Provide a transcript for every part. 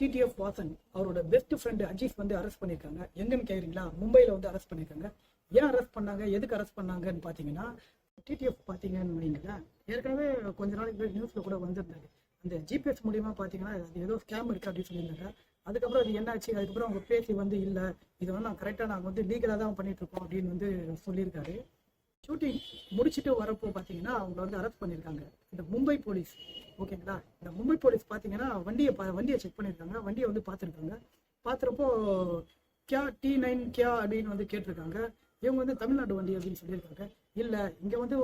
TTF Vasan அவரோட best friend Aziz வந்து arrest பண்ணியிருக்காங்க. எங்கன்னு கேட்குறீங்களா? மும்பையில் வந்து அரெஸ்ட் பண்ணியிருக்காங்க. ஏன் அரெஸ்ட் பண்ணாங்க, எதுக்கு அரெஸ்ட் பண்ணாங்கன்னு பார்த்தீங்கன்னா, டிடிஎஃப் பார்த்தீங்கன்னு வைங்களேன், ஏற்கனவே கொஞ்ச நாளைக்கு நியூஸில் கூட வந்திருந்தாரு. அந்த ஜிபிஎஸ் மூலியமாக பார்த்தீங்கன்னா அது ஏதோ ஸ்கேம் இருக்குது அப்படின்னு சொல்லியிருந்தாங்க. அதுக்கப்புறம் அது என்னாச்சு, அதுக்கப்புறம் அவங்க பேசி வந்து இல்லை, இது வந்து நான் கரெக்டாக நாங்கள் வந்து லீகலாக தான் பண்ணிட்டு இருக்கோம் அப்படின்னு வந்து சொல்லியிருக்காரு. ஷூட்டிங் முடிச்சுட்டு வரப்போ பார்த்தீங்கன்னா அவங்கள வந்து அரெஸ்ட் பண்ணியிருக்காங்க இந்த மும்பை போலீஸ். ஓகேங்களா? இந்த மும்பை போலீஸ் பார்த்தீங்கன்னா வண்டியை செக் பண்ணியிருக்காங்க. வண்டியை வந்து பார்த்துருக்காங்க. பார்த்துறப்போ T9 அப்படின்னு வந்து கேட்டிருக்காங்க. இவங்க வந்து தமிழ்நாடு வண்டி அப்படின்னு சொல்லியிருக்காங்க. இல்லை, இங்கே வந்து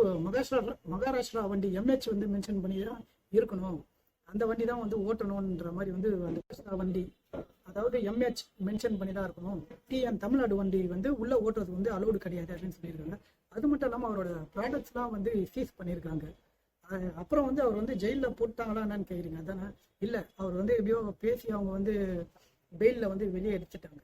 மகாராஷ்டிரா வண்டி MH வந்து மென்ஷன் பண்ணி தான் இருக்கணும், அந்த வண்டி தான் வந்து ஓட்டணுன்ற மாதிரி வந்து அந்த வண்டி, அதாவது MH மென்ஷன் பண்ணி தான் இருக்கணும், TN தமிழ்நாடு வண்டி வந்து உள்ள ஓட்டுறது வந்து அலோடு கிடையாது அப்படின்னு சொல்லியிருக்காங்க. அது மட்டும் இல்லாமல் அவரோட ப்ராடக்ட்ஸ்லாம் வந்து சீஸ் பண்ணியிருக்காங்க. அப்புறம் வந்து அவர் வந்து ஜெயிலில் போட்டாங்களா என்னன்னு கேட்குறீங்க? அதானே? இல்லை, அவர் வந்து எப்படியோ பேசி அவங்க வந்து பெயிலில் வந்து வெளியே எடுத்துட்டாங்க.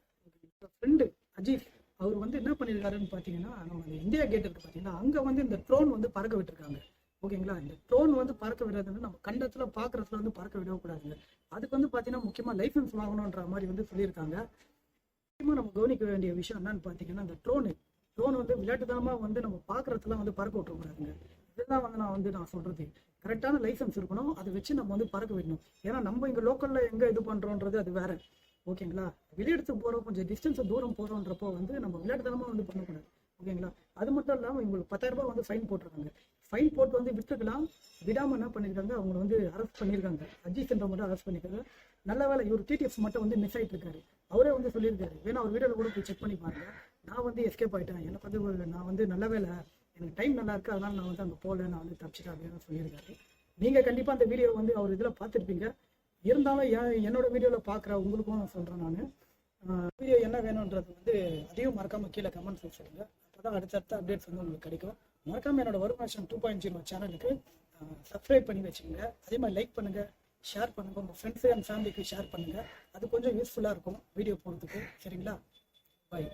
ஃப்ரெண்டு அஜீஸ் அவர் வந்து என்ன பண்ணியிருக்காருன்னு பார்த்தீங்கன்னா, நம்ம இந்தியா கேட் இருக்கு பார்த்தீங்கன்னா, அங்கே வந்து இந்த ட்ரோன் வந்து பறக்க விட்டுருக்காங்க. ஓகேங்களா? இந்த ட்ரோன் வந்து பறக்க விடுறது நம்ம கண்டத்துல பார்க்குறதுல வந்து பறக்க விடக்கூடாதுங்க. அதுக்கு வந்து பார்த்தீங்கன்னா முக்கியமாக லைசன்ஸ் வாங்கணுன்ற மாதிரி வந்து சொல்லியிருக்காங்க. முக்கியமாக நம்ம கவனிக்க வேண்டிய விஷயம் என்னன்னு பார்த்தீங்கன்னா, இந்த ட்ரோன் வந்து விளையாட்டுத்தனமாக வந்து நம்ம பார்க்குறதுலாம் வந்து பறக்க விட்டுறக்கூடாதுங்க. இதெல்லாம் வந்து நான் சொல்றது, கரெக்டான லைசன்ஸ் இருக்கணும், அதை வச்சு நம்ம வந்து பறக்க விடணும். ஏன்னா நம்ம இங்கே லோக்கலில் எங்கே இது பண்ணுறோன்றது அது வேற. ஓகேங்களா? வெளியிடத்துக்கு போகிறோம், கொஞ்சம் டிஸ்டன்ஸ் தூரம் போகிறோன்றப்போ வந்து நம்ம விளையாட்டுத்தனமாக வந்து பண்ணக்கூடாது. ஓகேங்களா? அது மட்டும் இல்லாமல் இவங்களுக்கு 10,000 ரூபாய் வந்து ஃபைன் போட்டிருக்காங்க. ஃபைன் போட்டு வந்து விட்டுருக்கலாம், விடாமல் என்ன பண்ணியிருக்காங்க, அவங்களை வந்து அரெஸ்ட் பண்ணியிருக்காங்க. அஜீஸ் என்ற மட்டும் அரெஸ்ட் பண்ணியிருக்காங்க. நல்ல வேலை இவர் டிடிஎஃப் மட்டும் வந்து மிஸ் ஆகிட்டு இருக்காரு. அவரே வந்து சொல்லியிருக்காரு, வேணா அவர் வீடியோவில் கூட போய் செக் பண்ணி பாருங்க, நான் வந்து எஸ்கேப் ஆகிட்டேன், எனக்கு வந்து நான் வந்து நல்ல வேலை, எனக்கு டைம் நல்லா இருக்குது, அதனால் நான் வந்து அங்கே போகல, நான் வந்து தப்பிச்சிட்டேன் அப்படின்னு சொல்லியிருக்காரு. நீங்கள் கண்டிப்பாக அந்த வீடியோ வந்து அவர் இதில் பார்த்துருப்பீங்க. இருந்தாலும் என்னோட வீடியோவில் பார்க்குற உங்களுக்கும் நான் சொல்கிறேன். நான் வீடியோ என்ன வேணுன்றது வந்து அதையும் மறக்காமல் கீழே கமெண்ட்ஸ் சொல்லுங்கள். அப்போ தான் அடுத்தடுத்த அப்டேட்ஸ் வந்து உங்களுக்கு கிடைக்கும். மறக்காமல் என்னோட வருமானம் 2.0 சேனலுக்கு சப்ஸ்கிரைப் பண்ணி வச்சுக்கோங்க. அதே மாதிரி லைக் பண்ணுங்கள், ஷேர் பண்ணுங்கள், உங்கள் ஃப்ரெண்ட்ஸு அண்ட் ஃபேமிலிக்கு ஷேர் பண்ணுங்கள். அது கொஞ்சம் யூஸ்ஃபுல்லாக இருக்கும் வீடியோ போகிறதுக்கு. சரிங்களா? பாய்.